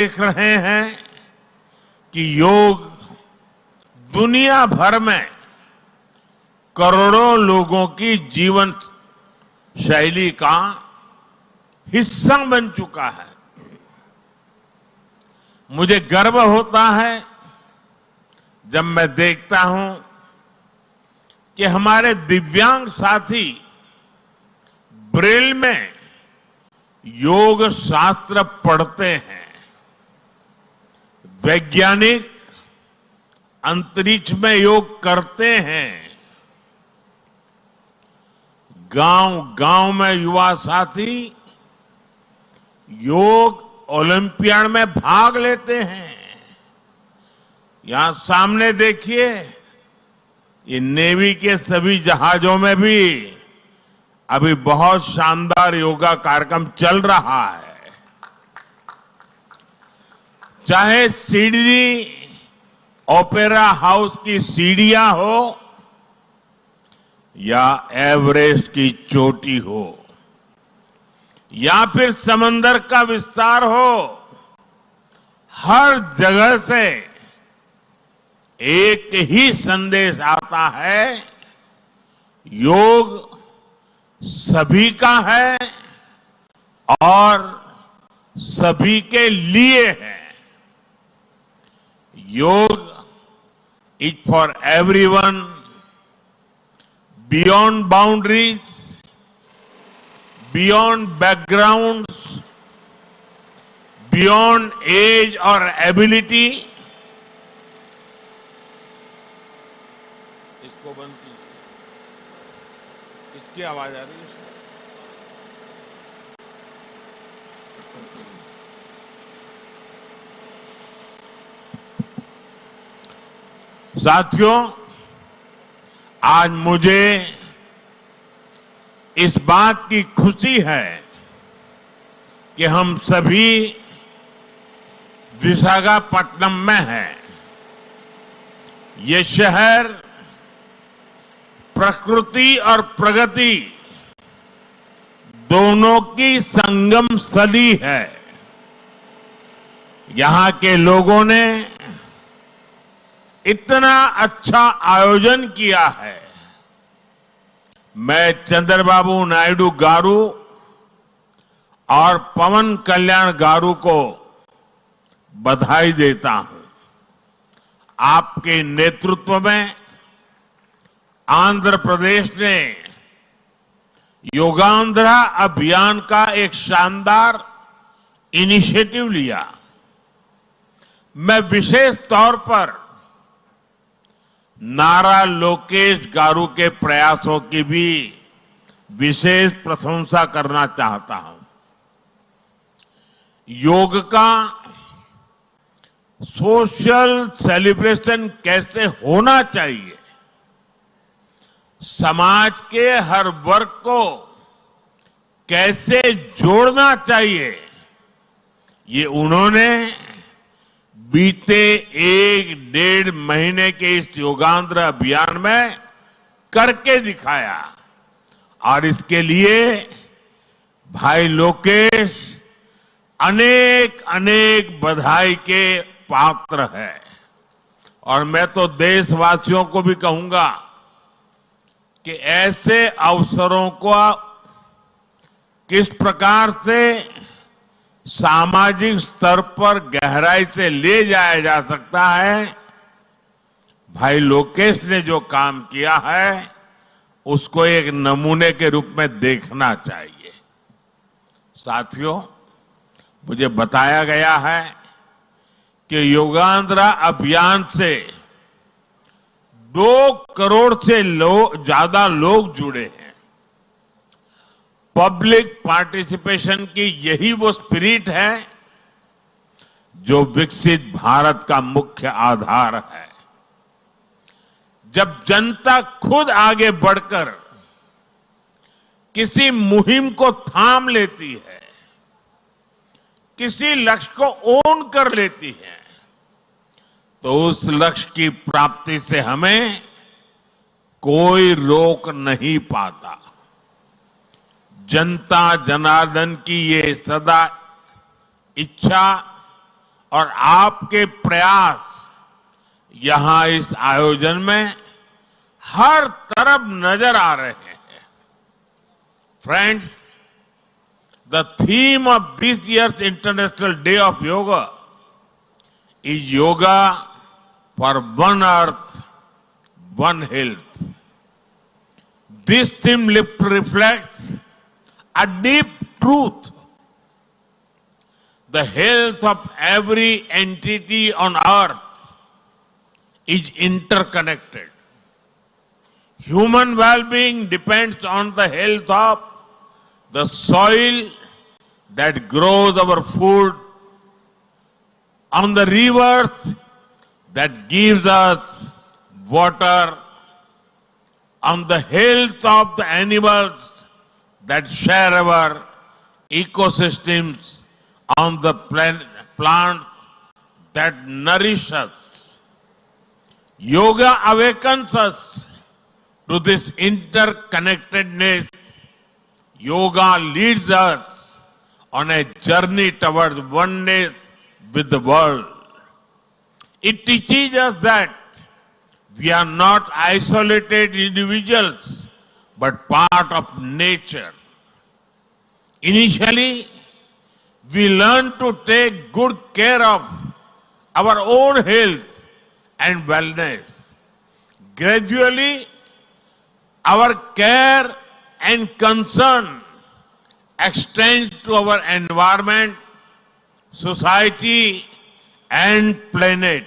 देख रहे हैं कि योग दुनिया भर में करोड़ों लोगों की जीवन शैली का हिस्सा बन चुका है। मुझे गर्व होता है जब मैं देखता हूं कि हमारे दिव्यांग साथी ब्रेल में योग शास्त्र पढ़ते हैं। वैज्ञानिक अंतरिक्ष में योग करते हैं। गांव-गांव में युवा साथी योग ओलंपियाड में भाग लेते हैं। यहां सामने देखिए, ये नेवी के सभी जहाजों में भी अभी बहुत शानदार योगा कार्यक्रम चल रहा है। चाहे सिडनी ओपेरा हाउस की सीढ़ियां हो या एवरेस्ट की चोटी हो या फिर समंदर का विस्तार हो, हर जगह से एक ही संदेश आता है, योग सभी का है और सभी के लिए है। Yoga is for everyone, beyond boundaries, beyond backgrounds, beyond age और एबिलिटी। इसको बंद कीजिए, इसकी आवाज आ रही है। साथियों, आज मुझे इस बात की खुशी है कि हम सभी विशाखापट्टनम में हैं। ये शहर प्रकृति और प्रगति दोनों की संगम स्थली है। यहां के लोगों ने इतना अच्छा आयोजन किया है। मैं चंद्रबाबू नायडू गारू और पवन कल्याण गारू को बधाई देता हूं। आपके नेतृत्व में आंध्र प्रदेश ने योगांध्रा अभियान का एक शानदार इनिशिएटिव लिया। मैं विशेष तौर पर नारा लोकेश गारू के प्रयासों की भी विशेष प्रशंसा करना चाहता हूं। योग का सोशल सेलिब्रेशन कैसे होना चाहिए, समाज के हर वर्ग को कैसे जोड़ना चाहिए, ये उन्होंने बीते 1-1.5 महीने के इस योगांध्र अभियान में करके दिखाया। और इसके लिए भाई लोकेश अनेक अनेक बधाई के पात्र है। और मैं तो देशवासियों को भी कहूंगा कि ऐसे अवसरों को किस प्रकार से सामाजिक स्तर पर गहराई से ले जाया जा सकता है, भाई लोकेश ने जो काम किया है उसको एक नमूने के रूप में देखना चाहिए। साथियों, मुझे बताया गया है कि योगांध्रा अभियान से 2 करोड़ से ज्यादा लोग जुड़े हैं। पब्लिक पार्टिसिपेशन की यही वो स्पिरिट है जो विकसित भारत का मुख्य आधार है। जब जनता खुद आगे बढ़कर किसी मुहिम को थाम लेती है, किसी लक्ष्य को ओन कर लेती है, तो उस लक्ष्य की प्राप्ति से हमें कोई रोक नहीं पाता। जनता जनार्दन की ये सदा इच्छा और आपके प्रयास यहां इस आयोजन में हर तरफ नजर आ रहे हैं। Friends, the theme of this year's International Day of Yoga is Yoga for One Earth, One Health. This theme reflects a deep truth. The health of every entity on earth is interconnected. Human well-being depends on the health of the soil that grows our food, on the rivers that gives us water, on the health of the animals that share our ecosystems, on the plants that nourish us. Yoga awakens us to this interconnectedness. Yoga leads us on a journey towards oneness with the world. It teaches us that we are not isolated individuals, but part of nature. Initially, we learn to take good care of our own health and wellness. Gradually, our care and concern extends to our environment, society, and planet.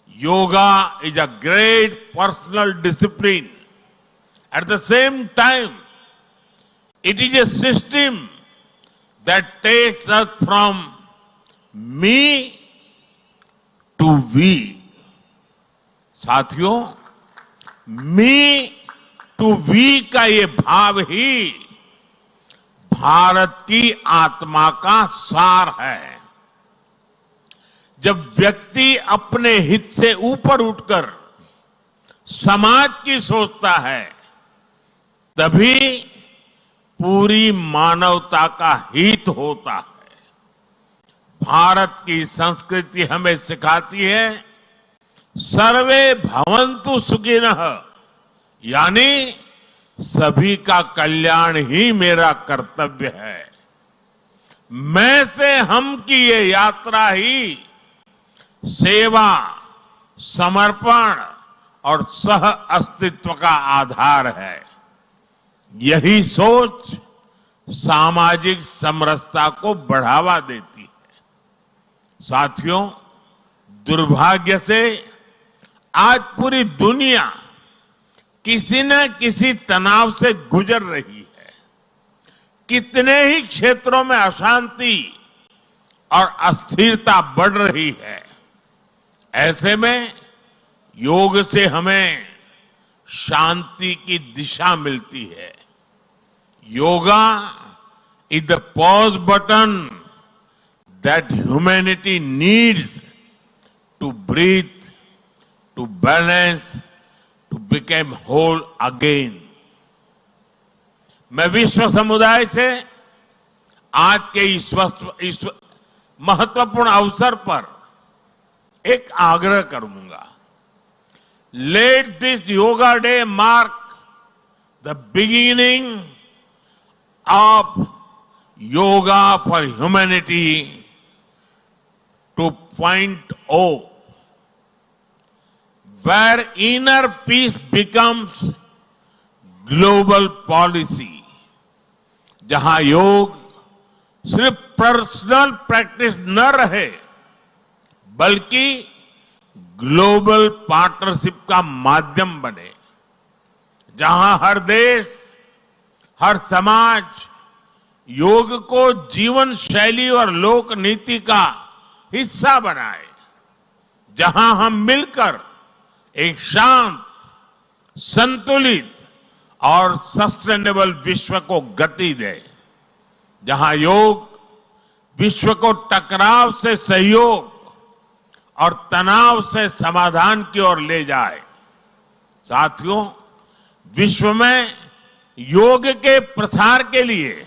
Yoga is a great personal discipline. At the same time, it is a system that takes us from me to we. साथियों, मी to we का ये भाव ही भारत की आत्मा का सार है। जब व्यक्ति अपने हित से ऊपर उठकर समाज की सोचता है, तभी पूरी मानवता का हित होता है। भारत की संस्कृति हमें सिखाती है सर्वे भवन्तु सुखिनः, यानी सभी का कल्याण ही मेरा कर्तव्य है। मैं से हम की ये यात्रा ही सेवा, समर्पण और सह अस्तित्व का आधार है। यही सोच सामाजिक समरसता को बढ़ावा देती है। साथियों, दुर्भाग्य से आज पूरी दुनिया किसी न किसी तनाव से गुजर रही है। कितने ही क्षेत्रों में अशांति और अस्थिरता बढ़ रही है। ऐसे में योग से हमें शांति की दिशा मिलती है। Yoga is the pause button that humanity needs to breathe, to balance, to become whole again. मैं विश्व समुदाय से आज के इस महत्वपूर्ण अवसर पर एक आग्रह करूंगा। Let this Yoga Day mark the beginning of Yoga for Humanity 2.0, where inner peace becomes global policy. जहां योग सिर्फ पर्सनल प्रैक्टिस न रहे, बल्कि ग्लोबल पार्टनरशिप का माध्यम बने। जहां हर देश, हर समाज योग को जीवन शैली और लोक नीति का हिस्सा बनाए। जहां हम मिलकर एक शांत, संतुलित और सस्टेनेबल विश्व को गति दे। जहां योग विश्व को टकराव से सहयोग और तनाव से समाधान की ओर ले जाए। साथियों, विश्व में योग के प्रसार के लिए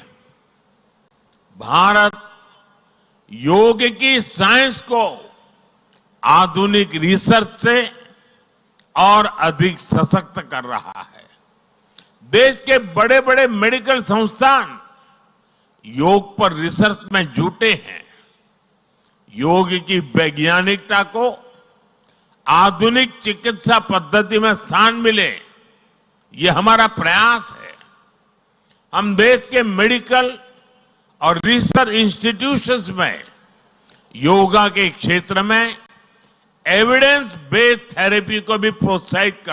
भारत योग की साइंस को आधुनिक रिसर्च से और अधिक सशक्त कर रहा है। देश के बड़े बड़े मेडिकल संस्थान योग पर रिसर्च में जुटे हैं। योग की वैज्ञानिकता को आधुनिक चिकित्सा पद्धति में स्थान मिले, ये हमारा प्रयास है। हम देश के मेडिकल और रिसर्च इंस्टीट्यूशंस में योगा के क्षेत्र में एविडेंस बेस्ड थेरेपी को भी प्रोत्साहित कर